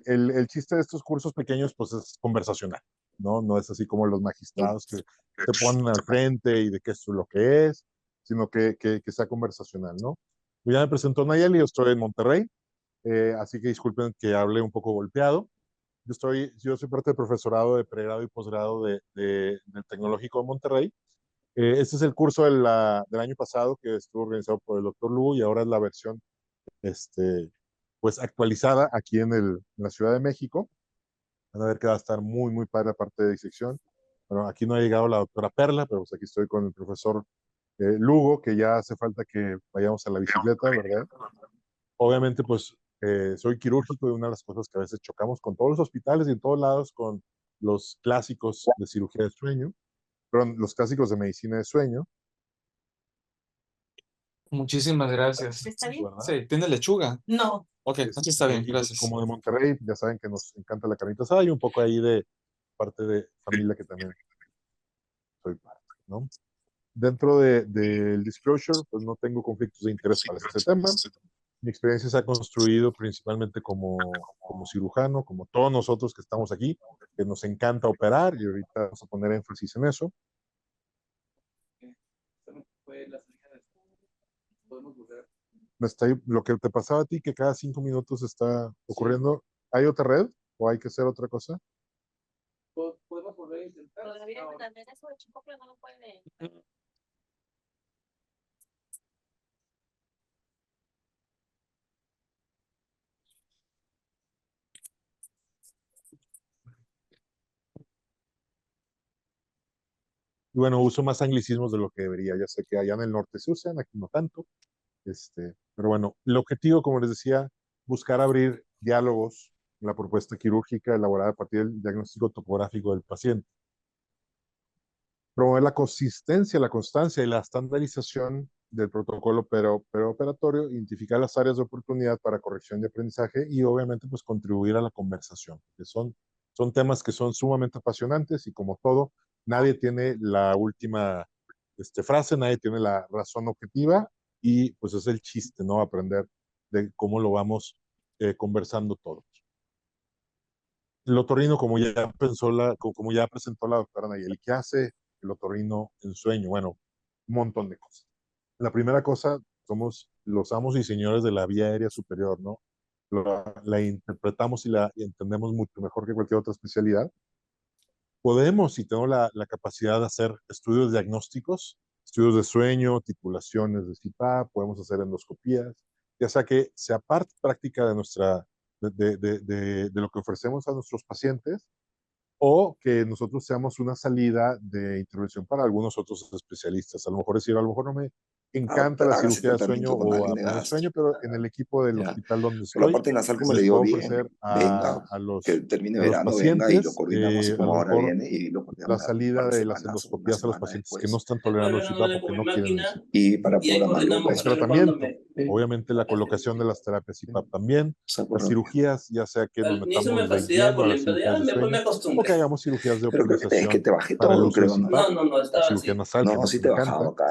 el chiste de estos cursos pequeños, pues es conversacional, ¿no? No es así como los magistrados que te ponen al frente y de qué es lo que es, sino que sea conversacional, ¿no? Yo ya me presentó Nayeli, yo estoy en Monterrey, así que disculpen que hable un poco golpeado. Yo soy parte del profesorado de pregrado y posgrado del Tecnológico de Monterrey. Este es el curso del año pasado que estuvo organizado por el doctor Lugo y ahora es la versión pues actualizada aquí en la Ciudad de México. Van a ver que va a estar muy, muy padre la parte de disección. Bueno, aquí no ha llegado la doctora Perla, pero pues aquí estoy con el profesor Lugo, que ya hace falta que vayamos a la bicicleta, ¿verdad? Obviamente, pues soy quirúrgico y una de las cosas que a veces chocamos con todos los hospitales y en todos lados con los clásicos de cirugía de sueño, perdón, los clásicos de medicina de sueño. Muchísimas gracias. ¿Está bien? ¿Verdad? Sí, ¿tiene lechuga? No. Ok, entonces está bien, Y pues gracias. como de Monterrey, ya saben que nos encanta la carnita asada y un poco ahí de parte de familia que también soy parte, ¿no? Dentro del disclosure, pues no tengo conflictos de interés para este tema. Mi experiencia se ha construido principalmente como cirujano, como todos nosotros que estamos aquí, que nos encanta operar y ahorita vamos a poner énfasis en eso. Lo que te pasaba a ti, que cada 5 minutos está ocurriendo, ¿hay otra red o hay que hacer otra cosa? Podemos volver a intentar. Todavía también eso de chico, pero no lo puede. Y bueno, uso más anglicismos de lo que debería. Ya sé que allá en el norte se usan, aquí no tanto. Pero bueno, el objetivo, como les decía, buscar abrir diálogos en la propuesta quirúrgica elaborada a partir del diagnóstico topográfico del paciente. Promover la consistencia, la constancia y la estandarización del protocolo operatorio, identificar las áreas de oportunidad para corrección de aprendizaje y obviamente pues contribuir a la conversación, que son temas que son sumamente apasionantes y como todo, nadie tiene la última frase, nadie tiene la razón objetiva y pues es el chiste, ¿no? Aprender de cómo lo vamos conversando todos. El otorrino, como ya presentó la doctora Nayeli, ¿qué hace el otorrino en sueño? Bueno, un montón de cosas. La primera cosa, somos los amos y señores de la vía aérea superior, ¿no? La interpretamos y entendemos mucho mejor que cualquier otra especialidad. Podemos, y tenemos la capacidad de hacer estudios diagnósticos, estudios de sueño, titulaciones de CPAP, podemos hacer endoscopías, ya sea que sea parte práctica de lo que ofrecemos a nuestros pacientes o que nosotros seamos una salida de intervención para algunos otros especialistas. A lo mejor decir, a lo mejor no me encanta la Hágase cirugía de sueño tratamiento con o alguien de apnea de gas. sueño, pero en el equipo del Ya. hospital donde Pero la estoy, parte nasal, como le les digo puedo bien, ofrecer venga, que termine a los verano, venga y lo pacientes, coordinamos así a como lo ahora mejor viene y lo la coordinamos un par salida de de las semanas o una endoscopías a los semana pacientes que no después. están tolerando el CPAP o que no quieren el CPAP. Y para Y ahí programarlo, coordinamos El a ver cuándo tratamiento, obviamente la colocación de las terapias CPAP también, se las acuerda. cirugías, ya sea que nos Al inicio me metamos de fastidiaba lleno por a la las cirugías infelicidad, de después me sueño o que acostumbré. hagamos cirugías de Pero creo que es que optimización te bajé para el todo, uso de creo, ¿no? CPAP, No, la estaba cirugía así. nasal, que No, nos sí te he encanta, bajado acá.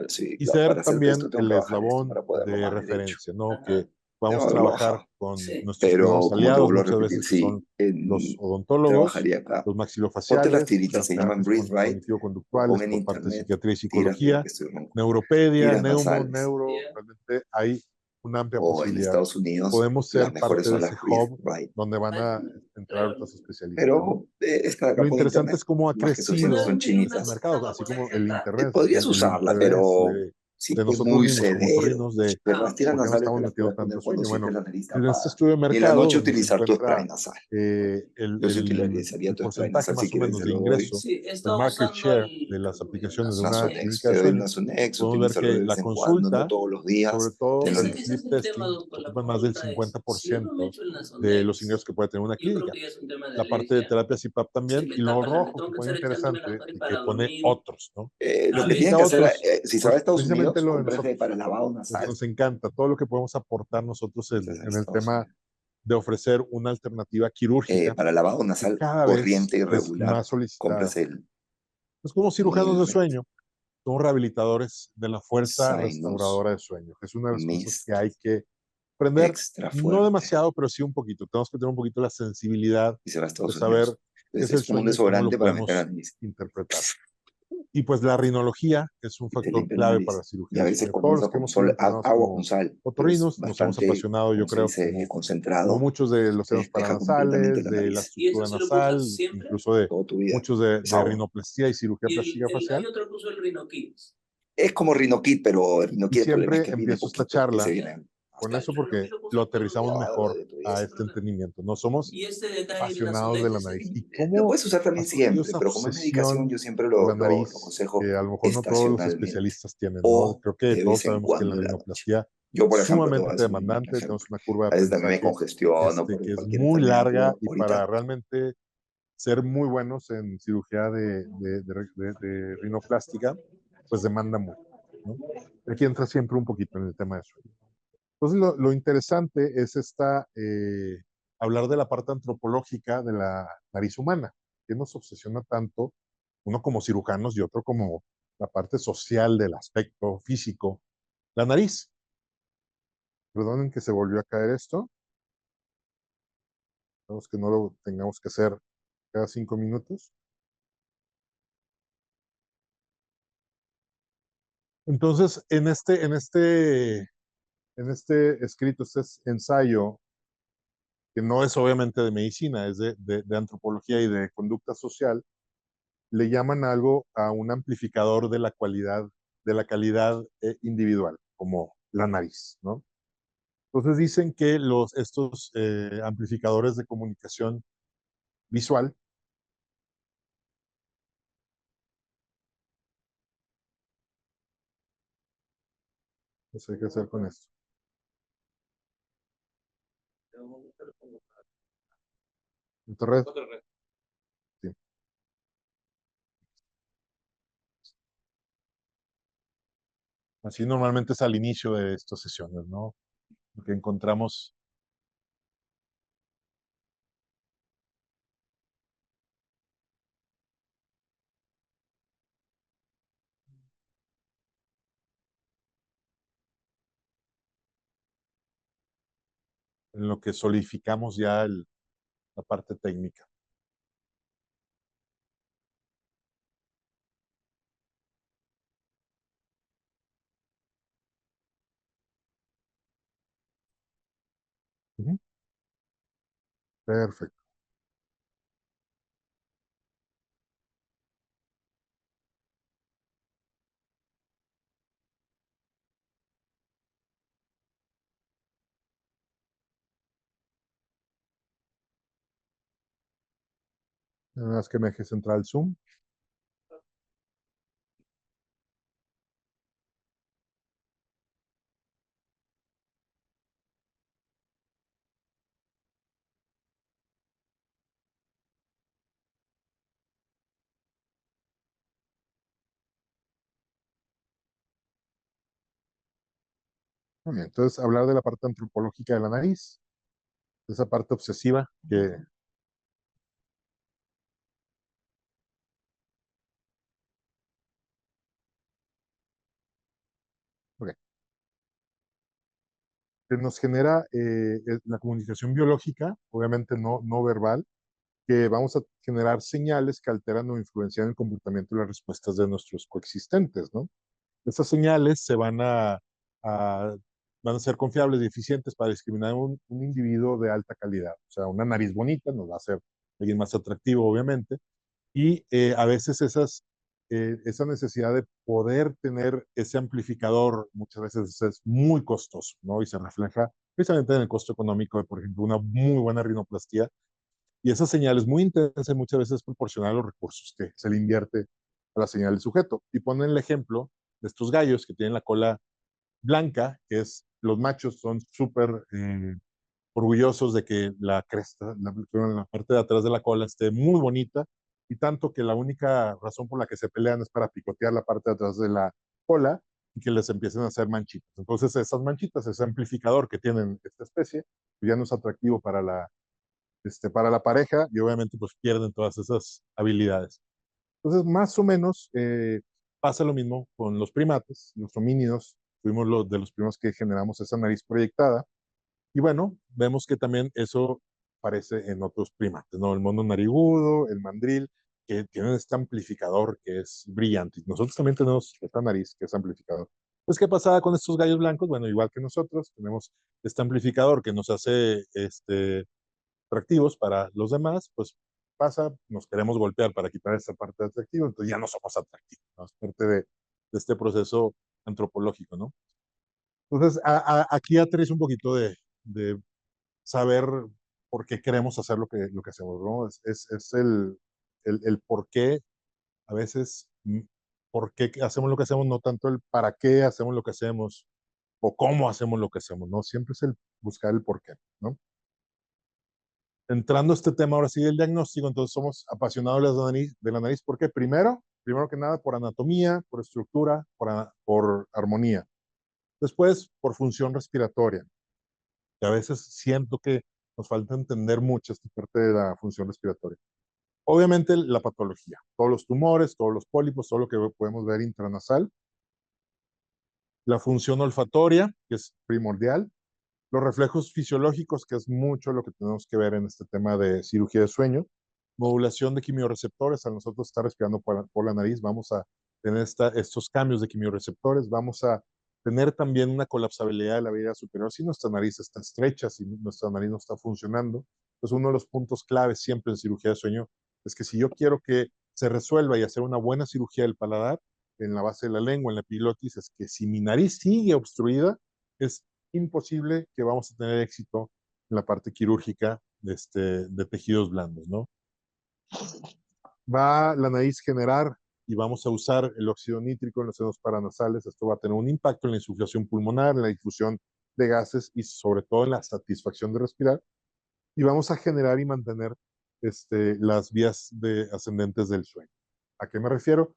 Sí. Sí, y claro, ser para hacerte también esto tengo el que bajar esto eslabón para poderlo de más derecho. referencia, ¿no? Ajá. Que podamos Debo haberlo trabajar bajado. con Sí. nuestros Pero primeros como te aliados, vuelvo a muchas repetir, veces que sí, son los odontólogos, trabajaría acá. los Ponte las maxilofaciales, tiritas, las se llaman terapias Breathe Right, o pon cognitivo-conductuales en por parte de internet psiquiatría y tiras, mira psicología, que estoy ronco. neuropedia, Tiras nasales. neuro, realmente hay una amplia O en posibilidad. Estados Unidos, Podemos las ser mejores parte de son ese las Breathe hub Right. donde van a entrar Pero, otros especialistas, ¿no? Pero es que acá Lo por interesante internet, es cómo ha más que esas opciones crecido son el chinitas. mercado, así como el interés, Podrías el usarla, interés pero si de es nosotros muy mismos como severo. torrinos de Pero las tiras por qué nos nasales te estamos las metiendo puedes poner tanto cuando sueño. sientes Bueno, la nariz en este tapada. estudio de Y en la mercado, noche donde se utilizar tu spray encuentra nasal. el, Yo sí el, utilizaría el tu spray porcentaje nasal si más o quieres, menos se de lo doy. ingreso, sí, el estaba market usando share de las aplicaciones de una Nasonex, clínica te de doy sueño, Nasonex, podemos ver utilízalo que de la vez en cuando, no consulta, todos los sobre días. todo Tenlo el en Ese es sleep el tema testing, con la ocupa más del consulta es, si uno me 50% echo el de los Nasonex, ingresos que puede tener una yo creo clínica. que ya es un tema de La parte de alergia, terapia CPAP si también, me y lo tapa rojo tengo que que pone estar echándome la interesante spray y que para pone dormir. otros, ¿no? Lo A que tienen Significa que hacer, otros, si se va a pues Estados precisamente Unidos, lo de cómprese nosotros, para el lavado lo que nasal. nos encanta, todo lo que podemos aportar nosotros Entonces, en en el Estados tema Unidos. de ofrecer una alternativa quirúrgica Para lavado que nasal cada vez corriente y es regular, más solicitada. cómprese el Pues como cirujanos de Milmet, sueño, somos rehabilitadores de la fuerza Sinus, restauradora de sueño, que es una de las cosas que Mist, hay que aprender, extra no fuerte. demasiado, pero sí un poquito. Tenemos que tener un poquito la sensibilidad Y se va a de Estados saber Unidos. qué es Entonces el es como un sueño y cómo lo desodorante para meter a la podemos nariz. interpretar. Y pues la rinología es un Y te factor limpia la clave para nariz. la Y cirugía a de veces sueño. con Todos los eso, que con hemos sido sol, entrenados agua como con sal. Pero es otorrinos nos hemos bastante, apasionado, yo ¿cómo se creo, dice? como Concentrado. muchos de los Se senos despeja completamente paranasales, la de la nariz. ¿Y eso estructura se lo puso nasal, siempre? incluso de Toda tu vida. muchos de Agua. rinoplastía y cirugía Y plástica hay facial. otro que usa el Rinokids. Es como Rinoquit, pero el Y Rinoquit el problema es siempre que viene empiezo esta poquito. Ese charla viene con Claro, eso yo porque Rinokids lo lo consumo todos los aterrizamos días. lavado mejor de tu vida. a este entendimiento. No somos Y este detalle de las apasionados de la ondetes, nariz. ¿Y Lo cómo puedes usar ha también surgido siempre, esa pero como es medicación, obsesión yo siempre por la lo nariz aconsejo que a lo mejor no todos los estacionalmente especialistas tienen, ¿no? o Creo que de todos vez en sabemos que la cuando en la noche. rinoplastia Yo, es por ejemplo, te voy a sumamente decir un demandante, ejemplo. tenemos una curva de A veces también me aprendizaje congestiono por que es cualquier muy larga entrenamiento. y para Ahorita realmente ser muy buenos en cirugía de rinoplástica, pues demanda mucho, ¿no? Aquí entra siempre un poquito en el tema de sueño. Entonces, lo interesante es hablar de la parte antropológica de la nariz humana, que nos obsesiona tanto, uno como cirujanos y otro como la parte social del aspecto físico. La nariz. Perdonen que se volvió a caer esto. Esperemos que no lo tengamos que hacer cada 5 minutos. Entonces, en este escrito, este ensayo, que no es obviamente de medicina, es de antropología y de conducta social, le llaman algo a un amplificador de la calidad individual, como la nariz, ¿no? Entonces dicen que estos amplificadores de comunicación visual, no sé qué hacer con esto. Internet, sí. Así normalmente es al inicio de estas sesiones, ¿no? Porque encontramos en lo que solidificamos ya la parte técnica. Ujú. Perfecto. Nada más que me deje centrar el zoom. Muy bien, entonces, hablar de la parte antropológica de la nariz, esa parte obsesiva ok, que nos genera la comunicación biológica, obviamente no verbal, que vamos a generar señales que alteran o influencian el comportamiento y las respuestas de nuestros coexistentes, ¿no? Estas señales a- van a ser confiables y eficientes para discriminar un individuo de alta calidad. O sea, una nariz bonita nos va a hacer alguien más atractivo, obviamente, y a veces esa necesidad de poder tener ese amplificador muchas veces es muy costoso, ¿no? Y se refleja precisamente en el costo económico de, por ejemplo, una muy buena rinoplastía. Y esa señal es muy intensa y muchas veces es proporcional a los recursos que se le invierte a la señal del sujeto. Y ponen el ejemplo de estos gallos que tienen la cola blanca, que es, los machos son súper orgullosos de que la cresta, la parte de atrás de la cola esté muy bonita, y tanto que la única razón por la que se pelean es para picotear la parte de atrás de la cola y que les empiecen a hacer manchitas. Entonces esas manchitas, ese amplificador que tienen esta especie, pues ya no es atractivo para la pareja, y obviamente pues pierden todas esas habilidades. Entonces, más o menos pasa lo mismo con los primates, los homínidos, fuimos los de los primeros que generamos esa nariz proyectada, Y bueno, vemos que también eso aparece en otros primates, ¿no? El mono narigudo, el mandril, que tienen este amplificador que es brillante. Nosotros también tenemos esta nariz que es amplificador. Pues, ¿qué pasaba con estos gallos blancos? Bueno, igual que nosotros, tenemos este amplificador que nos hace atractivos para los demás, pues pasa, nos queremos golpear para quitar esta parte de atractivo, entonces ya no somos atractivos, ¿no? Es parte de este proceso antropológico, ¿no? Entonces, aquí aterriza un poquito de saber por qué queremos hacer lo que hacemos, ¿no? Es el por qué, a veces, por qué hacemos lo que hacemos, no tanto el para qué hacemos lo que hacemos o cómo hacemos lo que hacemos, ¿no? Siempre es el buscar el por qué, ¿no? Entrando a este tema ahora sí del diagnóstico, entonces somos apasionados de la nariz, ¿por qué? Primero que nada, por anatomía, por estructura, por armonía. Después, por función respiratoria. Y a veces siento que nos falta entender mucho esta parte de la función respiratoria. Obviamente la patología, todos los tumores, todos los pólipos, todo lo que podemos ver intranasal. La función olfatoria, que es primordial. Los reflejos fisiológicos, que es mucho lo que tenemos que ver en este tema de cirugía de sueño. Modulación de quimiorreceptores, al nosotros estar respirando por la nariz, vamos a tener estos cambios de quimiorreceptores, vamos a tener también una colapsabilidad de la vía superior si nuestra nariz está estrecha, si nuestra nariz no está funcionando. Pues uno de los puntos claves siempre en cirugía de sueño es que si yo quiero que se resuelva y hacer una buena cirugía del paladar, en la base de la lengua, en la epiglotis, es que si mi nariz sigue obstruida, es imposible que vamos a tener éxito en la parte quirúrgica de tejidos blandos, ¿no? Va la nariz generar y vamos a usar el óxido nítrico en los senos paranasales. Esto va a tener un impacto en la insuflación pulmonar, en la difusión de gases y sobre todo en la satisfacción de respirar. Y vamos a generar y mantener las vías ascendentes del sueño. ¿A qué me refiero?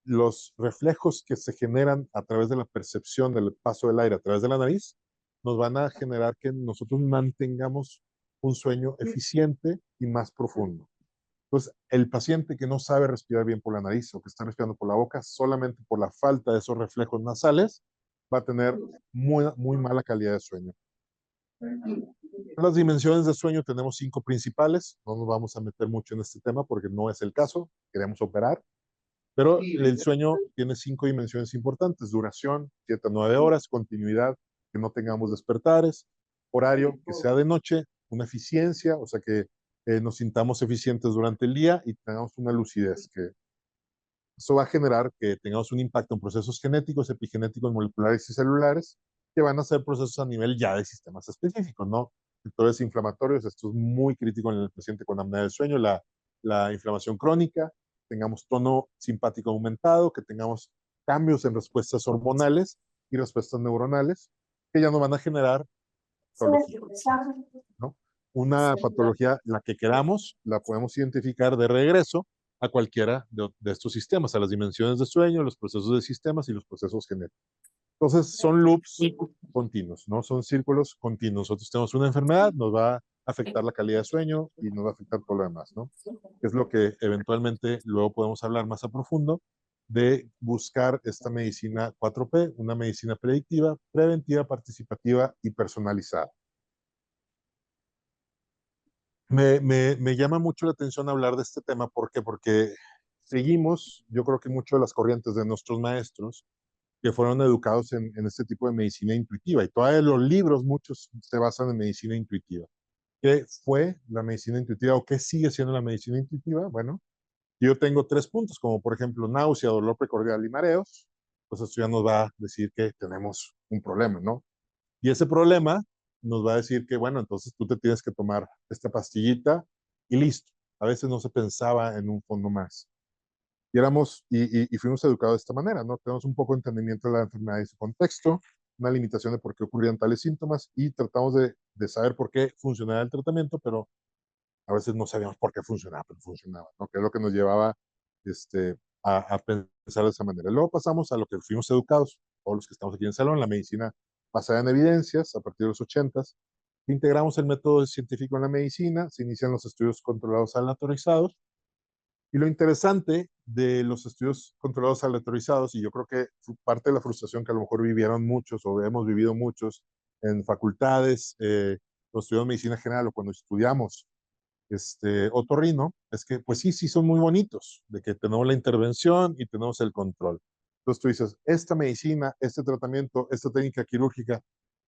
Los reflejos que se generan a través de la percepción del paso del aire a través de la nariz nos van a generar que nosotros mantengamos un sueño eficiente y más profundo. Entonces, el paciente que no sabe respirar bien por la nariz o que está respirando por la boca, solamente por la falta de esos reflejos nasales, va a tener muy, muy mala calidad de sueño. Las dimensiones de sueño tenemos 5 principales. No nos vamos a meter mucho en este tema porque no es el caso. Queremos operar. Pero el sueño tiene 5 dimensiones importantes. Duración, 7 a 9 horas. Continuidad, que no tengamos despertares. Horario, que sea de noche. Una eficiencia, o sea que nos sintamos eficientes durante el día y tengamos una lucidez. Que eso va a generar que tengamos un impacto en procesos genéticos, epigenéticos, moleculares y celulares, que van a ser procesos a nivel ya de sistemas específicos, ¿no? Factores inflamatorios, esto es muy crítico en el paciente con apnea del sueño, la inflamación crónica, tengamos tono simpático aumentado, que tengamos cambios en respuestas hormonales y respuestas neuronales, que ya no van a generar patología, ¿no? Una patología, la que queramos, la podemos identificar de regreso a cualquiera de estos sistemas, a las dimensiones de sueño, los procesos de sistemas y los procesos genéticos. Entonces, son loops continuos, ¿no? Son círculos continuos. Nosotros tenemos una enfermedad, nos va a afectar la calidad de sueño y nos va a afectar todo lo demás, ¿no? Es lo que eventualmente luego podemos hablar más a profundo de buscar esta medicina 4P, una medicina predictiva, preventiva, participativa y personalizada. Me llama mucho la atención hablar de este tema. ¿Por qué? Porque seguimos, yo creo que mucho de las corrientes de nuestros maestros que fueron educados en este tipo de medicina intuitiva. Y todavía los libros, muchos se basan en medicina intuitiva. ¿Qué fue la medicina intuitiva o qué sigue siendo la medicina intuitiva? Bueno, yo tengo 3 puntos, como por ejemplo náusea, dolor precordial y mareos. Pues esto ya nos va a decir que tenemos un problema, ¿no? Y ese problema nos va a decir que, bueno, entonces tú te tienes que tomar esta pastillita y listo. A veces no se pensaba en un fondo más. Y fuimos educados de esta manera, ¿no? Tenemos un poco de entendimiento de la enfermedad y su contexto, una limitación de por qué ocurrían tales síntomas y tratamos de saber por qué funcionaba el tratamiento, pero a veces no sabíamos por qué funcionaba, pero funcionaba, ¿no? Que es lo que nos llevaba a pensar de esa manera. Luego pasamos a lo que fuimos educados, todos los que estamos aquí en el salón, la medicina basada en evidencias, a partir de los 80s. Integramos el método científico en la medicina, se inician los estudios controlados aleatorizados. Y lo interesante de los estudios controlados aleatorizados, y yo creo que parte de la frustración que a lo mejor vivieron muchos o hemos vivido muchos en facultades, cuando estudiamos medicina general o cuando estudiamos otorrino, es que pues sí, sí son muy bonitos, de que tenemos la intervención y tenemos el control. Entonces tú dices, esta medicina, este tratamiento, esta técnica quirúrgica,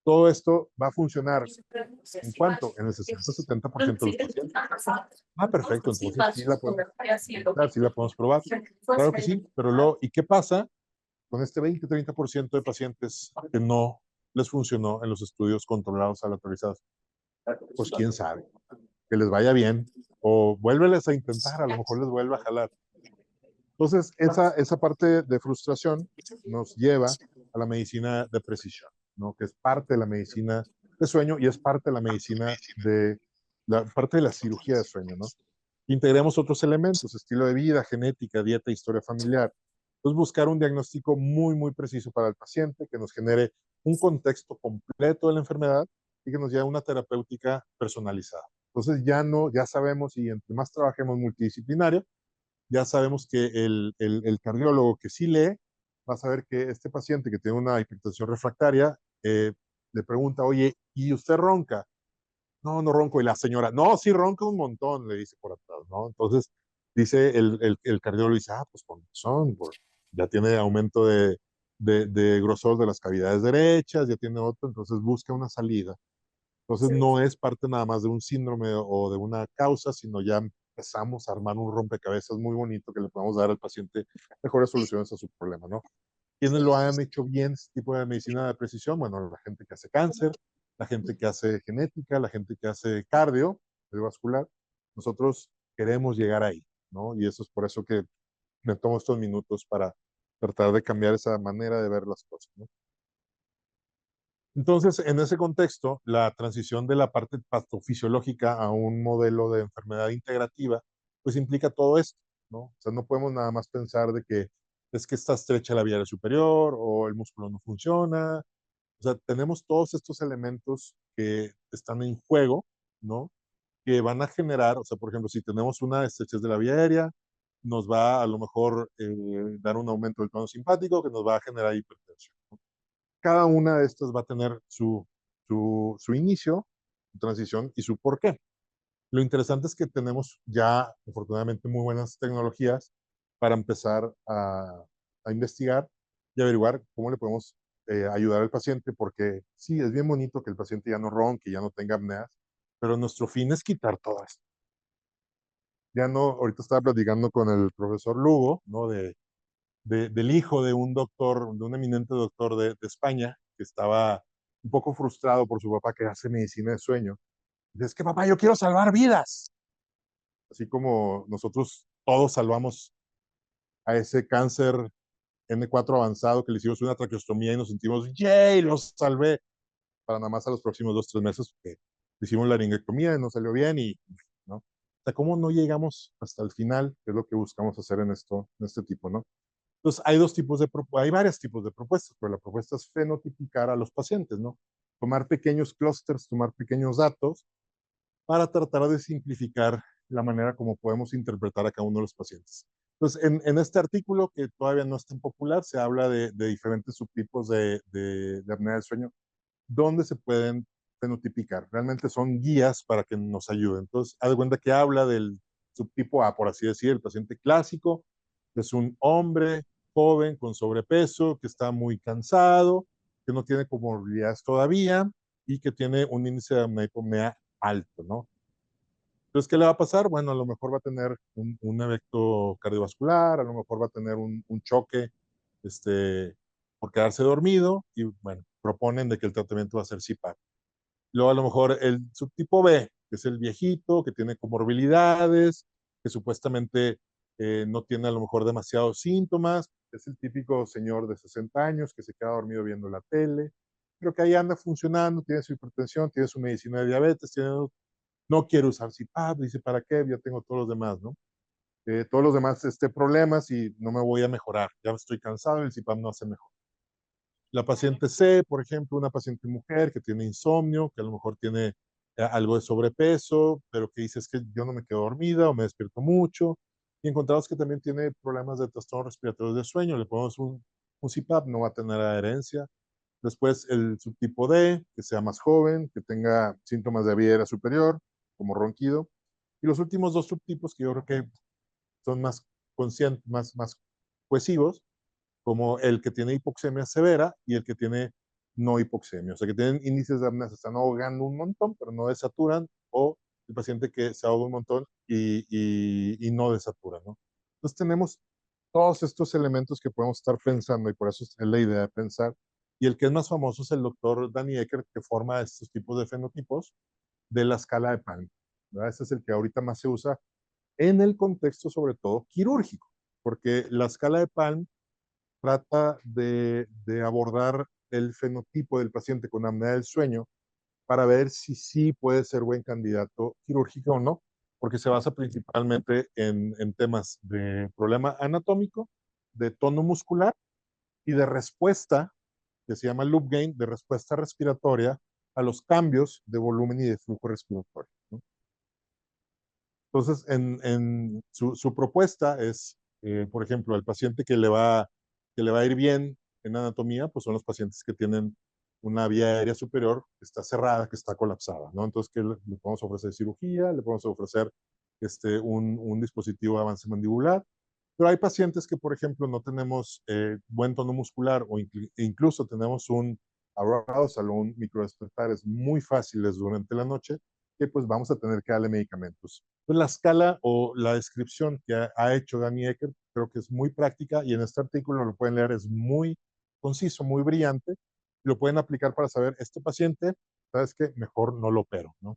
todo esto va a funcionar ¿en cuánto? En el 60-70% de los pacientes. Ah, perfecto, entonces sí la podemos, sí la podemos probar. Claro que sí, pero luego, ¿y qué pasa con este 20-30% de pacientes que no les funcionó en los estudios controlados aleatorizados? Pues quién sabe, que les vaya bien, o vuélveles a intentar, a lo mejor les vuelve a jalar. Entonces, esa parte de frustración nos lleva a la medicina de precisión, ¿no? Que es parte de la medicina de sueño y es parte de la medicina parte de la cirugía de sueño, ¿no? Integremos otros elementos, estilo de vida, genética, dieta, historia familiar. Entonces, buscar un diagnóstico muy, muy preciso para el paciente que nos genere un contexto completo de la enfermedad y que nos lleve a una terapéutica personalizada. Entonces, ya sabemos, y entre más trabajemos multidisciplinario, ya sabemos que el cardiólogo que sí lee va a saber que este paciente que tiene una hipertensión refractaria le pregunta, oye, ¿y usted ronca? No, no ronco. Y la señora, no, sí ronca un montón, le dice por atrás, ¿no? Entonces dice el cardiólogo, dice, ah, pues con razón, ya tiene aumento de grosor de las cavidades derechas, ya tiene otro, entonces busca una salida. Entonces no es parte nada más de un síndrome o de una causa, sino ya empezamos a armar un rompecabezas muy bonito que le podemos dar al paciente mejores soluciones a su problema, ¿no? ¿Quiénes lo han hecho bien este tipo de medicina de precisión? Bueno, la gente que hace cáncer, la gente que hace genética, la gente que hace cardiovascular. Nosotros queremos llegar ahí, ¿no? Y eso es por eso que me tomo estos minutos para tratar de cambiar esa manera de ver las cosas, ¿no? Entonces, en ese contexto, la transición de la parte patofisiológica a un modelo de enfermedad integrativa, pues implica todo esto, ¿no? O sea, no podemos nada más pensar de que es que está estrecha la vía superior o el músculo no funciona. O sea, tenemos todos estos elementos que están en juego, ¿no? Que van a generar, o sea, por ejemplo, si tenemos una estrechez de la vía aérea, nos va a lo mejor dar un aumento del tono simpático que nos va a generar hipertensión. Cada una de estas va a tener su inicio, su transición y su porqué. Lo interesante es que tenemos ya, afortunadamente, muy buenas tecnologías para empezar a investigar y averiguar cómo le podemos ayudar al paciente, porque sí, es bien bonito que el paciente ya no ronque, ya no tenga apneas, pero nuestro fin es quitar todo esto. Ya no, ahorita estaba platicando con el profesor Lugo, ¿no? Del hijo de un doctor, de un eminente doctor de España, que estaba un poco frustrado por su papá que hace medicina de sueño. Dice, es que papá, yo quiero salvar vidas. Así como nosotros todos salvamos a ese cáncer N4 avanzado que le hicimos una traqueostomía y nos sentimos, ¡yay! Los salvé. Para nada más a los próximos 2-3 meses, que hicimos la laringectomía y no salió bien y, ¿no? O sea, ¿cómo no llegamos hasta el final? Que es lo que buscamos hacer en este tipo, ¿no? Entonces, hay varios tipos de propuestas, pero la propuesta es fenotipicar a los pacientes, ¿no? Tomar pequeños clústeres, tomar pequeños datos para tratar de simplificar la manera como podemos interpretar a cada uno de los pacientes. Entonces, en este artículo, que todavía no es tan popular, se habla de diferentes subtipos de apnea del sueño, donde se pueden fenotipicar. Realmente son guías para que nos ayuden. Entonces, haz de cuenta que habla del subtipo A, por así decir, el paciente clásico, que es un hombre joven con sobrepeso, que está muy cansado, que no tiene comorbilidades todavía y que tiene un índice de apnea alto, ¿no? Entonces, ¿qué le va a pasar? Bueno, a lo mejor va a tener un evento cardiovascular, a lo mejor va a tener un choque por quedarse dormido y, bueno, proponen de que el tratamiento va a ser CPAP. Luego, a lo mejor el subtipo B, que es el viejito, que tiene comorbilidades, que supuestamente no tiene a lo mejor demasiados síntomas, es el típico señor de 60 años que se queda dormido viendo la tele, pero que ahí anda funcionando, tiene su hipertensión, tiene su medicina de diabetes, no quiero usar CPAP, dice, ¿para qué? Ya tengo todos los demás, ¿no? Todos los demás problemas y no me voy a mejorar, ya estoy cansado y el CPAP no hace mejor. La paciente C, por ejemplo, una paciente mujer que tiene insomnio, que a lo mejor tiene algo de sobrepeso, pero que dice es que yo no me quedo dormida o me despierto mucho. Y encontramos que también tiene problemas de trastorno respiratorio de sueño. Le ponemos un CPAP, no va a tener adherencia. Después el subtipo D, que sea más joven, que tenga síntomas de vía aérea superior, como ronquido. Y los últimos dos subtipos que yo creo que son más conscientes, más cohesivos, como el que tiene hipoxemia severa y el que tiene no hipoxemia. O sea, que tienen índices de apnea, se están ahogando un montón, pero no desaturan, o el paciente que se ahoga un montón y no desatura, ¿no? Entonces tenemos todos estos elementos que podemos estar pensando, y por eso es la idea de pensar. Y el que es más famoso es el doctor Danny Eckert, que forma estos tipos de fenotipos de la escala de Palm, ¿verdad? Ese es el que ahorita más se usa en el contexto, sobre todo, quirúrgico, porque la escala de Palm trata de abordar el fenotipo del paciente con apnea del sueño para ver si sí puede ser buen candidato quirúrgico o no, porque se basa principalmente en temas de problema anatómico, de tono muscular y de respuesta, que se llama loop gain, de respuesta respiratoria a los cambios de volumen y de flujo respiratorio, ¿no? Entonces, su propuesta es, por ejemplo, el paciente que le va a ir bien en anatomía, pues son los pacientes que tienen una vía aérea superior que está cerrada, que está colapsada, ¿no? Entonces, ¿qué le podemos ofrecer? Cirugía, le podemos ofrecer un dispositivo de avance mandibular, pero hay pacientes que, por ejemplo, no tenemos buen tono muscular o incluso tenemos un arousal o un microdespertares muy fáciles durante la noche, que pues vamos a tener que darle medicamentos. Pues la escala o la descripción que ha hecho Danny Eckert creo que es muy práctica, y en este artículo lo pueden leer, es muy conciso, muy brillante, y lo pueden aplicar para saber, este paciente, ¿sabes qué? Mejor no lo opero, ¿no?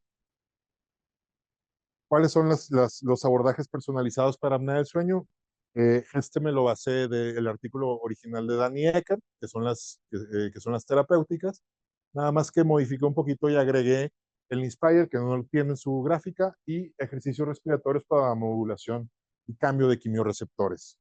¿Cuáles son los abordajes personalizados para apnea del sueño? Este me lo basé del artículo original de Danny Eckert, que son las terapéuticas, nada más que modifiqué un poquito y agregué el Inspire, que no lo tiene en su gráfica, y ejercicios respiratorios para modulación y cambio de quimioreceptores.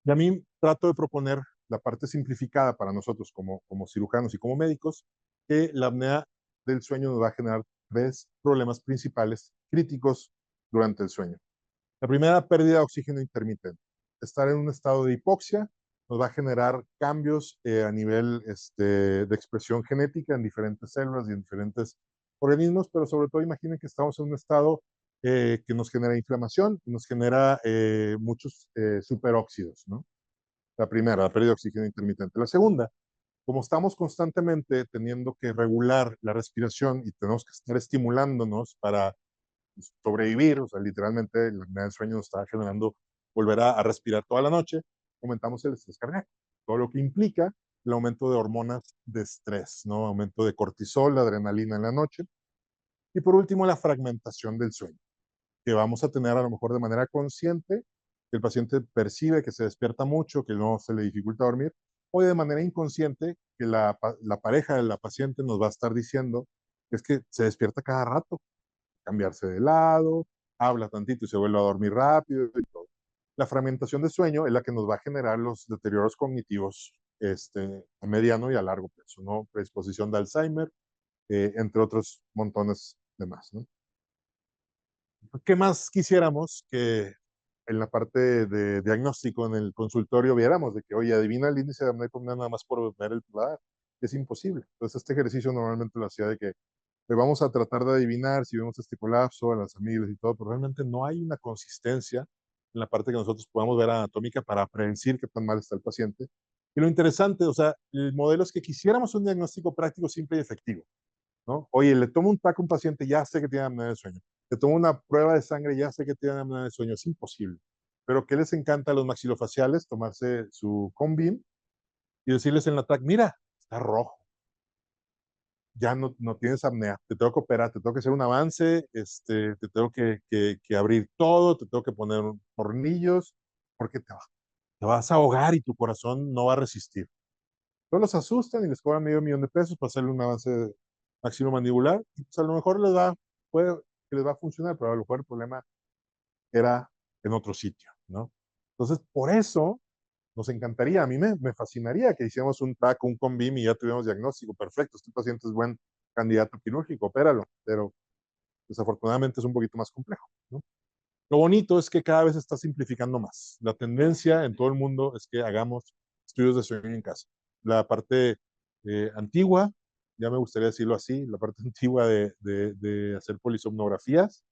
Y a mí trato de proponer la parte simplificada para nosotros como cirujanos y como médicos, que la apnea del sueño nos va a generar tres problemas principales críticos durante el sueño. La primera, pérdida de oxígeno intermitente. Estar en un estado de hipoxia nos va a generar cambios a nivel de expresión genética en diferentes células y en diferentes organismos, pero sobre todo imaginen que estamos en un estado que nos genera inflamación y nos genera muchos superóxidos, ¿no? La primera, la pérdida de oxígeno intermitente. La segunda, como estamos constantemente teniendo que regular la respiración y tenemos que estar estimulándonos para sobrevivir, o sea, literalmente la apnea del sueño nos está generando volver a respirar toda la noche, aumentamos el estrés cardíaco, todo lo que implica el aumento de hormonas de estrés, ¿no? Aumento de cortisol, adrenalina en la noche. Y por último, la fragmentación del sueño, que vamos a tener a lo mejor de manera consciente, que el paciente percibe que se despierta mucho, que no se le dificulta dormir, o de manera inconsciente, que la pareja de la paciente nos va a estar diciendo que es que se despierta cada rato, cambiarse de lado, habla tantito y se vuelve a dormir rápido y todo. La fragmentación de sueño es la que nos va a generar los deterioros cognitivos a mediano y a largo plazo, ¿no? Predisposición de Alzheimer, entre otros montones de más, ¿no? ¿Qué más quisiéramos que en la parte de diagnóstico en el consultorio viéramos? De que, oye, adivina el índice de apnea nada más por ver el pulgar. Es imposible. Entonces, este ejercicio normalmente lo hacía de que vamos a tratar de adivinar si vemos este colapso en las amígdalas y todo, pero realmente no hay una consistencia en la parte que nosotros podamos ver anatómica para predecir qué tan mal está el paciente. Y lo interesante, o sea, el modelo es que quisiéramos un diagnóstico práctico, simple y efectivo, ¿no? Oye, le tomo un TAC a un paciente, ya sé que tiene apnea del sueño. Le tomo una prueba de sangre, ya sé que tiene apnea del sueño. Es imposible. Pero ¿qué les encanta a los maxilofaciales? Tomarse su Conbeam y decirles en la TAC, mira, está rojo, ya no tienes apnea, te tengo que operar, te tengo que hacer un avance, te tengo que abrir todo, te tengo que poner tornillos, porque te vas a ahogar y tu corazón no va a resistir. Todos los asustan y les cobran $500,000 para hacerle un avance maxilomandibular, y pues a lo mejor puede que les va a funcionar, pero a lo mejor el problema era en otro sitio, ¿no? Entonces, por eso nos encantaría, a mí me fascinaría que hiciéramos un TAC, un CONBIM y ya tuviéramos diagnóstico. Perfecto, este paciente es buen candidato quirúrgico, opéralo, pero desafortunadamente es un poquito más complejo, ¿no? Lo bonito es que cada vez está simplificando más. La tendencia en todo el mundo es que hagamos estudios de sueño en casa. La parte antigua, ya me gustaría decirlo así, la parte antigua de hacer polisomnografías,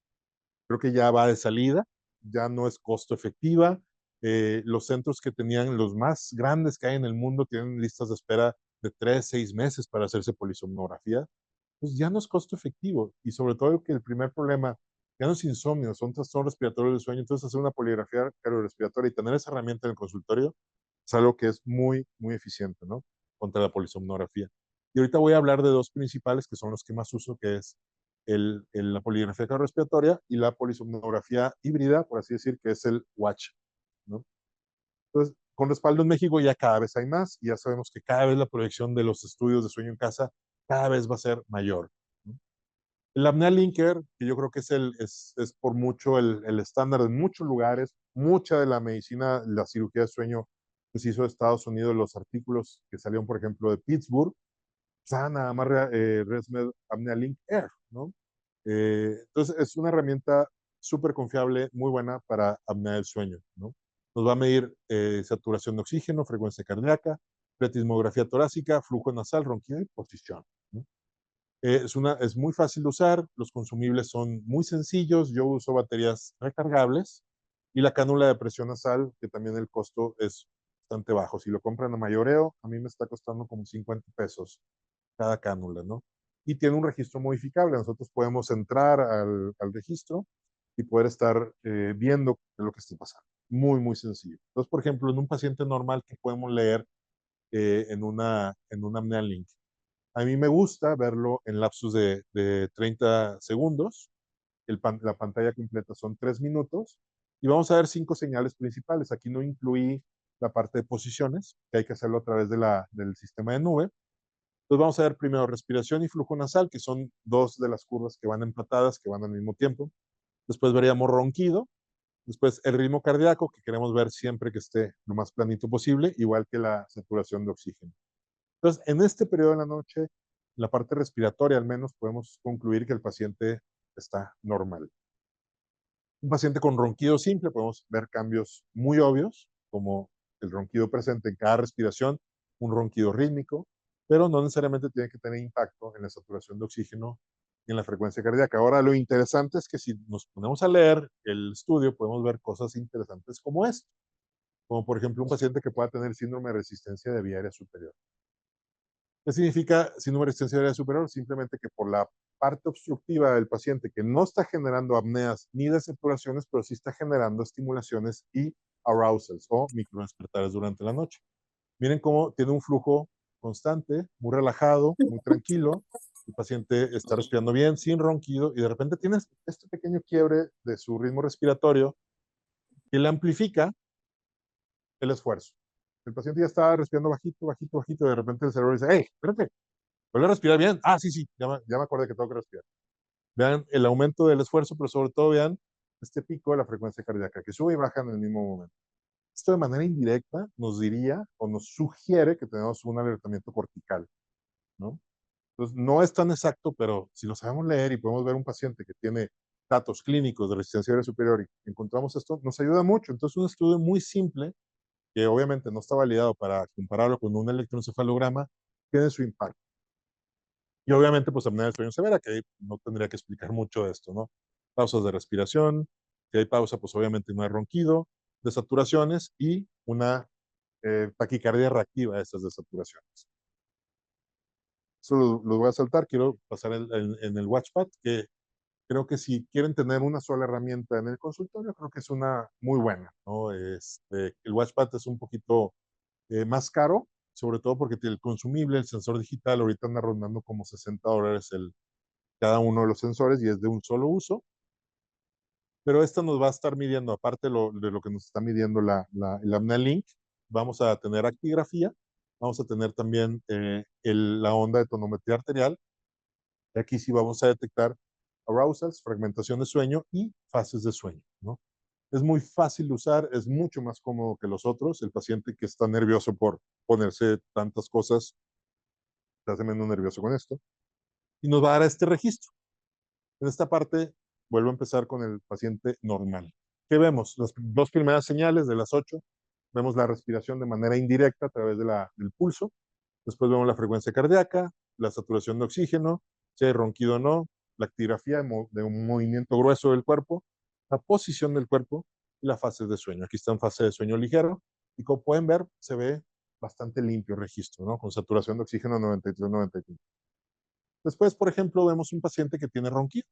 creo que ya va de salida, ya no es costo efectiva. Los centros que tenían los más grandes que hay en el mundo tienen listas de espera de 3, 6 meses para hacerse polisomnografía. Pues ya no es costo efectivo. Y sobre todo que el primer problema ya no es insomnio, son trastornos respiratorios del sueño. Entonces hacer una poligrafía cardiorrespiratoria y tener esa herramienta en el consultorio es algo que es muy, muy eficiente, ¿no? Contra la polisomnografía. Y ahorita voy a hablar de dos principales que son los que más uso, que es la poligrafía cardiorrespiratoria y la polisomnografía híbrida, por así decir, que es el WATCH, ¿no? Entonces, con respaldo en México ya cada vez hay más y ya sabemos que cada vez la proyección de los estudios de sueño en casa cada vez va a ser mayor, ¿no? El apnea linker, que yo creo que es por mucho el estándar en muchos lugares, mucha de la medicina, la cirugía de sueño que se hizo de Estados Unidos, los artículos que salieron, por ejemplo, de Pittsburgh, nada más ResMed Apnea Link Air, ¿no? Entonces es una herramienta súper confiable, muy buena para apnea del sueño, ¿no? Nos va a medir saturación de oxígeno, frecuencia cardíaca, pletismografía torácica, flujo nasal, ronquido y posición, ¿no? Es muy fácil de usar, los consumibles son muy sencillos, yo uso baterías recargables y la cánula de presión nasal, que también el costo es bastante bajo. Si lo compran a mayoreo, a mí me está costando como 50 pesos cada cánula, ¿no? Y tiene un registro modificable. Nosotros podemos entrar al registro y poder estar viendo lo que está pasando. Muy, muy sencillo. Entonces, por ejemplo, en un paciente normal que podemos leer en una apnea link, a mí me gusta verlo en lapsos de 30 segundos. La pantalla completa son 3 minutos y vamos a ver 5 señales principales. Aquí no incluí la parte de posiciones, que hay que hacerlo a través del sistema de nube. Entonces vamos a ver primero respiración y flujo nasal, que son dos de las curvas que van empatadas, que van al mismo tiempo. Después veríamos ronquido. Después el ritmo cardíaco, que queremos ver siempre que esté lo más planito posible, igual que la saturación de oxígeno. Entonces, en este periodo de la noche, la parte respiratoria al menos podemos concluir que el paciente está normal. Un paciente con ronquido simple podemos ver cambios muy obvios, como el ronquido presente en cada respiración, un ronquido rítmico, pero no necesariamente tiene que tener impacto en la saturación de oxígeno y en la frecuencia cardíaca. Ahora, lo interesante es que si nos ponemos a leer el estudio, podemos ver cosas interesantes como esto, como por ejemplo un paciente que pueda tener síndrome de resistencia de vía aérea superior. ¿Qué significa síndrome de resistencia de vía aérea superior? Simplemente que por la parte obstructiva del paciente que no está generando apneas ni desaturaciones, pero sí está generando estimulaciones y arousals o microdespertares durante la noche. Miren cómo tiene un flujo constante, muy relajado, muy tranquilo. El paciente está respirando bien, sin ronquido, y de repente tiene este pequeño quiebre de su ritmo respiratorio que le amplifica el esfuerzo. El paciente ya está respirando bajito, bajito, bajito, y de repente el cerebro dice, hey, espérate, ¿vuelve a respirar bien? Ah, sí, sí, ya me acordé que tengo que respirar. Vean el aumento del esfuerzo, pero sobre todo vean este pico de la frecuencia cardíaca, que sube y baja en el mismo momento. Esto de manera indirecta nos diría o nos sugiere que tenemos un alertamiento cortical, ¿no? Entonces, no es tan exacto, pero si lo sabemos leer y podemos ver un paciente que tiene datos clínicos de resistencia aérea superior y encontramos esto, nos ayuda mucho. Entonces, un estudio muy simple, que obviamente no está validado para compararlo con un electroencefalograma, tiene su impacto. Y obviamente, pues apnea del sueño severa, que no tendría que explicar mucho de esto, ¿no? Pausas de respiración, si hay pausa, pues obviamente no hay ronquido, desaturaciones y una taquicardia reactiva de estas desaturaciones. Eso lo voy a saltar, quiero pasar en el Watchpad, que creo que si quieren tener una sola herramienta en el consultorio, creo que es una muy buena, ¿no? El Watchpad es un poquito más caro, sobre todo porque tiene el consumible, el sensor digital, ahorita anda rondando como $60 cada uno de los sensores y es de un solo uso. Pero esta nos va a estar midiendo, aparte de lo que nos está midiendo el apnea link, vamos a tener actigrafía, vamos a tener también la onda de tonometría arterial. Y aquí sí vamos a detectar arousals, fragmentación de sueño y fases de sueño, ¿no? Es muy fácil de usar, es mucho más cómodo que los otros. El paciente que está nervioso por ponerse tantas cosas, se hace menos nervioso con esto. Y nos va a dar este registro. En esta parte, vuelvo a empezar con el paciente normal. ¿Qué vemos? Las dos primeras señales de las 8, vemos la respiración de manera indirecta a través del pulso. Después vemos la frecuencia cardíaca, la saturación de oxígeno, si hay ronquido o no, la actigrafía de un movimiento grueso del cuerpo, la posición del cuerpo y la fase de sueño. Aquí está en fase de sueño ligero y como pueden ver, se ve bastante limpio el registro, ¿no? Con saturación de oxígeno 93-95. Después, por ejemplo, vemos un paciente que tiene ronquido.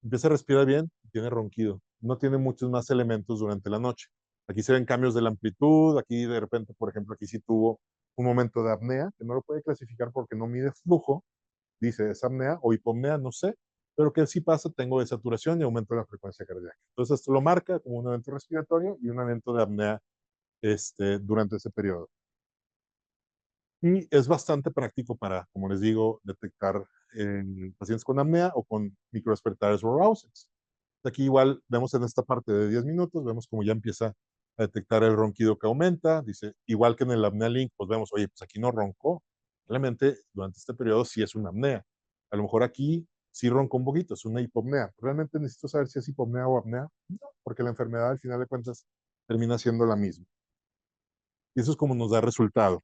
Empieza a respirar bien y tiene ronquido. No tiene muchos más elementos durante la noche. Aquí se ven cambios de la amplitud, aquí de repente, por ejemplo, aquí sí tuvo un momento de apnea, que no lo puede clasificar porque no mide flujo, dice es apnea o hipopnea, no sé, pero que sí pasa, tengo desaturación y aumento de la frecuencia cardíaca. Entonces esto lo marca como un evento respiratorio y un evento de apnea durante ese periodo. Y es bastante práctico para, como les digo, detectar pacientes con apnea o con microdespertares o arousals. Aquí igual vemos en esta parte de 10 minutos, vemos como ya empieza a detectar el ronquido que aumenta. Dice, igual que en el apnea link, pues vemos, oye, pues aquí no roncó. Realmente durante este periodo sí es una apnea. A lo mejor aquí sí roncó un poquito, es una hipopnea. Realmente necesito saber si es hipopnea o apnea, no, porque la enfermedad al final de cuentas termina siendo la misma. Y eso es como nos da resultado.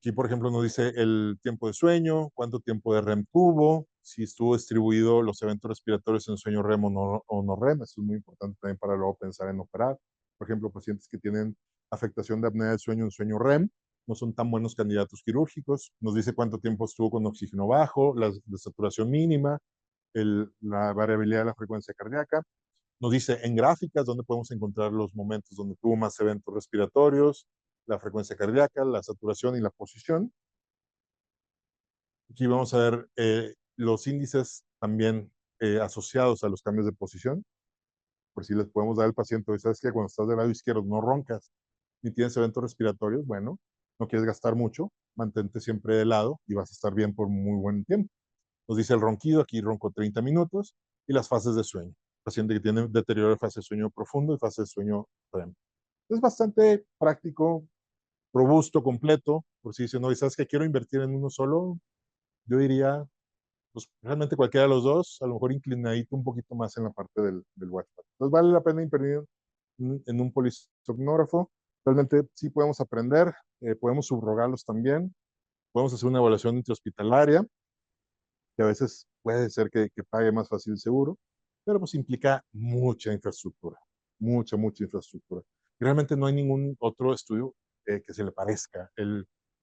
Aquí, por ejemplo, nos dice el tiempo de sueño, cuánto tiempo de REM tuvo, si estuvo distribuido los eventos respiratorios en sueño REM o no REM. Eso es muy importante también para luego pensar en operar. Por ejemplo, pacientes que tienen afectación de apnea del sueño en sueño REM no son tan buenos candidatos quirúrgicos. Nos dice cuánto tiempo estuvo con oxígeno bajo, la saturación mínima, la variabilidad de la frecuencia cardíaca. Nos dice en gráficas dónde podemos encontrar los momentos donde tuvo más eventos respiratorios, la frecuencia cardíaca, la saturación y la posición. Aquí vamos a ver los índices también asociados a los cambios de posición. Por si les podemos dar al paciente, ¿sabes que cuando estás del lado izquierdo no roncas ni tienes eventos respiratorios? Bueno, no quieres gastar mucho, mantente siempre de lado y vas a estar bien por muy buen tiempo. Nos dice el ronquido, aquí ronco 30 minutos, y las fases de sueño. Paciente que tiene deterioro de fase de sueño profundo y fase de sueño REM. Es bastante práctico, robusto, completo. Por si dicen, no, ¿sabes que quiero invertir en uno solo? Yo diría, pues realmente cualquiera de los dos, a lo mejor inclinadito un poquito más en la parte del watchpad. Entonces vale la pena invertir en un polisomnógrafo. Realmente sí podemos aprender, podemos subrogarlos también, podemos hacer una evaluación intrahospitalaria, que a veces puede ser que pague más fácil el seguro, pero pues implica mucha infraestructura, mucha infraestructura. Y realmente no hay ningún otro estudio que se le parezca.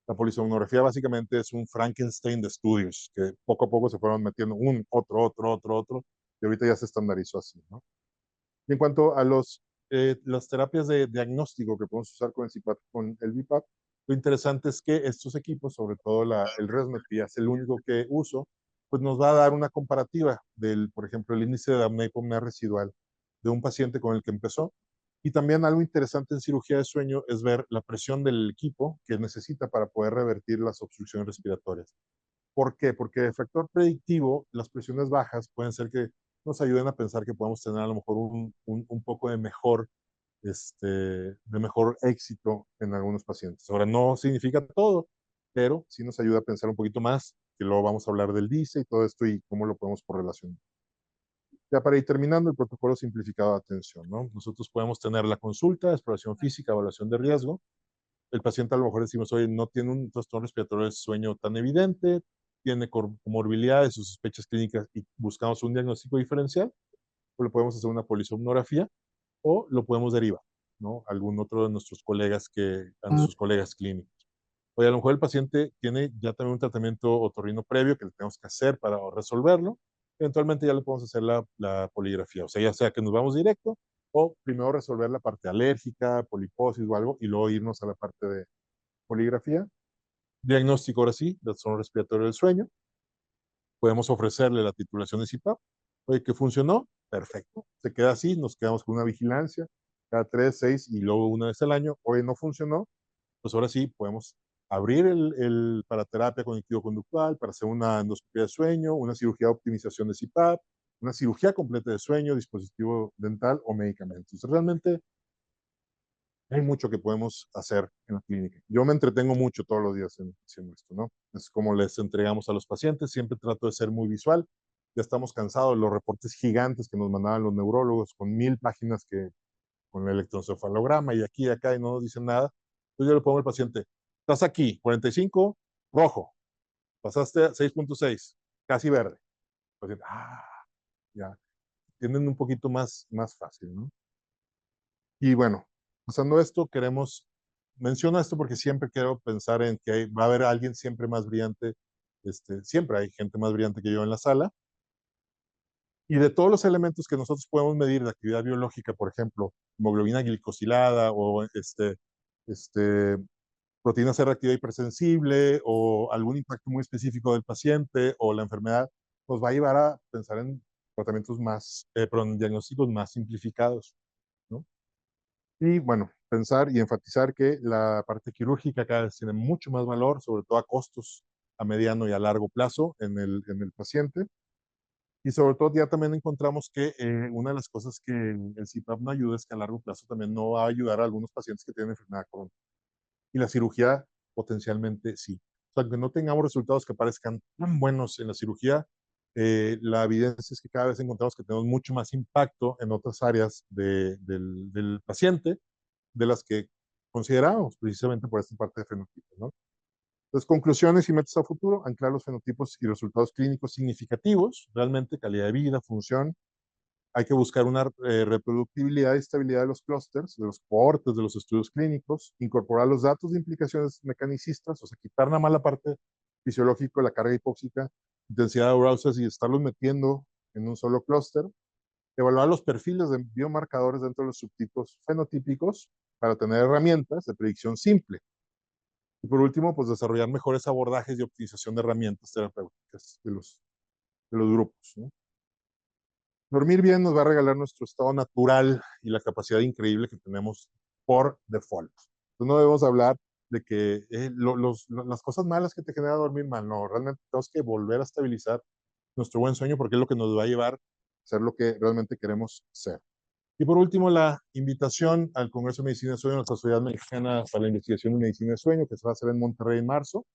La polisomnografía básicamente es un Frankenstein de estudios, que poco a poco se fueron metiendo otro, y ahorita ya se estandarizó así, ¿no? Y en cuanto a las terapias de diagnóstico que podemos usar con el CPAP, con el BiPAP, lo interesante es que estos equipos, sobre todo el ResMed, que ya es el único que uso, pues nos va a dar una comparativa del, por ejemplo, el índice de apnea y hipopnea residual de un paciente con el que empezó. Y también algo interesante en cirugía de sueño es ver la presión del equipo que necesita para poder revertir las obstrucciones respiratorias. ¿Por qué? Porque de factor predictivo, las presiones bajas pueden ser que nos ayuden a pensar que podemos tener a lo mejor un poco de mejor éxito en algunos pacientes. Ahora, no significa todo, pero sí nos ayuda a pensar un poquito más, que luego vamos a hablar del DICE y todo esto y cómo lo podemos correlacionar. Ya para ir terminando, el protocolo simplificado de atención, ¿no? Nosotros podemos tener la consulta, exploración física, evaluación de riesgo. El paciente a lo mejor decimos, oye, no tiene un trastorno respiratorio del sueño tan evidente, tiene comorbilidades o sospechas clínicas y buscamos un diagnóstico diferencial, o le podemos hacer una polisomnografía o lo podemos derivar, ¿no? Algún otro de nuestros colegas a nuestros colegas clínicos. Oye, a lo mejor el paciente tiene ya también un tratamiento otorrino previo que le tenemos que hacer para resolverlo. Eventualmente ya le podemos hacer la poligrafía. O sea, ya sea que nos vamos directo o primero resolver la parte alérgica, poliposis o algo y luego irnos a la parte de poligrafía. Diagnóstico ahora sí, del trastorno respiratorio del sueño. Podemos ofrecerle la titulación de CPAP. Oye, ¿que funcionó? Perfecto. Se queda así, nos quedamos con una vigilancia cada 3, 6 y luego una vez al año. Oye, no funcionó, pues ahora sí podemos abrir para terapia cognitivo-conductual, para hacer una endoscopia de sueño, una cirugía de optimización de CPAP, una cirugía completa de sueño, dispositivo dental o medicamentos. Realmente hay mucho que podemos hacer en la clínica. Yo me entretengo mucho todos los días haciendo esto, ¿no? Es como les entregamos a los pacientes, siempre trato de ser muy visual. Ya estamos cansados de los reportes gigantes que nos mandaban los neurólogos con 1000 páginas con el electroencefalograma y aquí y acá y no nos dicen nada. Entonces yo le pongo al paciente, estás aquí, 45, rojo, pasaste a 6.6, casi verde. El paciente, ya, tienen un poquito más fácil, ¿no? Y bueno, pasando esto, menciono esto porque siempre quiero pensar en que va a haber alguien siempre más brillante, siempre hay gente más brillante que yo en la sala. Y de todos los elementos que nosotros podemos medir de actividad biológica, por ejemplo, hemoglobina glicosilada o proteína C reactiva hipersensible o algún impacto muy específico del paciente o la enfermedad, nos va a llevar a pensar en tratamientos en diagnósticos más simplificados, ¿no? Y bueno, pensar y enfatizar que la parte quirúrgica cada vez tiene mucho más valor, sobre todo a costos a mediano y a largo plazo en el paciente. Y sobre todo ya también encontramos que una de las cosas que el CPAP no ayuda es que a largo plazo también no va a ayudar a algunos pacientes que tienen enfermedad crónica. Y la cirugía potencialmente sí. O sea, que no tengamos resultados que parezcan tan buenos en la cirugía, la evidencia es que cada vez encontramos que tenemos mucho más impacto en otras áreas del paciente de las que considerábamos, precisamente por esta parte de fenotipo, ¿no? Entonces, conclusiones y metas a futuro, anclar los fenotipos y resultados clínicos significativos, realmente calidad de vida, función. Hay que buscar una reproductibilidad y estabilidad de los clústeres, de los cohortes, de los estudios clínicos, incorporar los datos de implicaciones mecanicistas, o sea, quitar nada más la parte fisiológica, la carga hipóxica, intensidad de arousas y estarlos metiendo en un solo clúster. Evaluar los perfiles de biomarcadores dentro de los subtipos fenotípicos para tener herramientas de predicción simple. Y por último, pues desarrollar mejores abordajes y optimización de herramientas terapéuticas de los grupos, ¿no? Dormir bien nos va a regalar nuestro estado natural y la capacidad increíble que tenemos por default. Entonces no debemos hablar de que las cosas malas que te genera dormir mal, no, realmente tenemos que volver a estabilizar nuestro buen sueño porque es lo que nos va a llevar a ser lo que realmente queremos ser. Y por último, la invitación al Congreso de Medicina de Sueño, nuestra Sociedad Mexicana para la Investigación de Medicina de Sueño, que se va a hacer en Monterrey en marzo.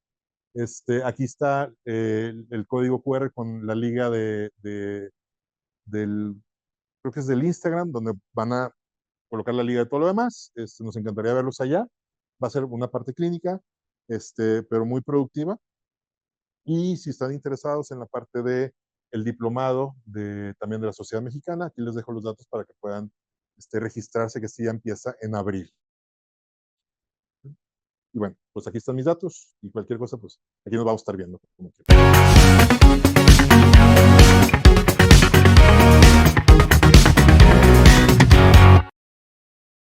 Aquí está el código QR con la liga creo que es del Instagram, donde van a colocar la liga de todo lo demás. Nos encantaría verlos allá. Va a ser una parte clínica, pero muy productiva. Y si están interesados en la parte de el diplomado también de la Sociedad Mexicana, aquí les dejo los datos para que puedan registrarse, que sí ya empieza en abril. Y bueno, pues aquí están mis datos y cualquier cosa, pues aquí nos vamos a estar viendo. Como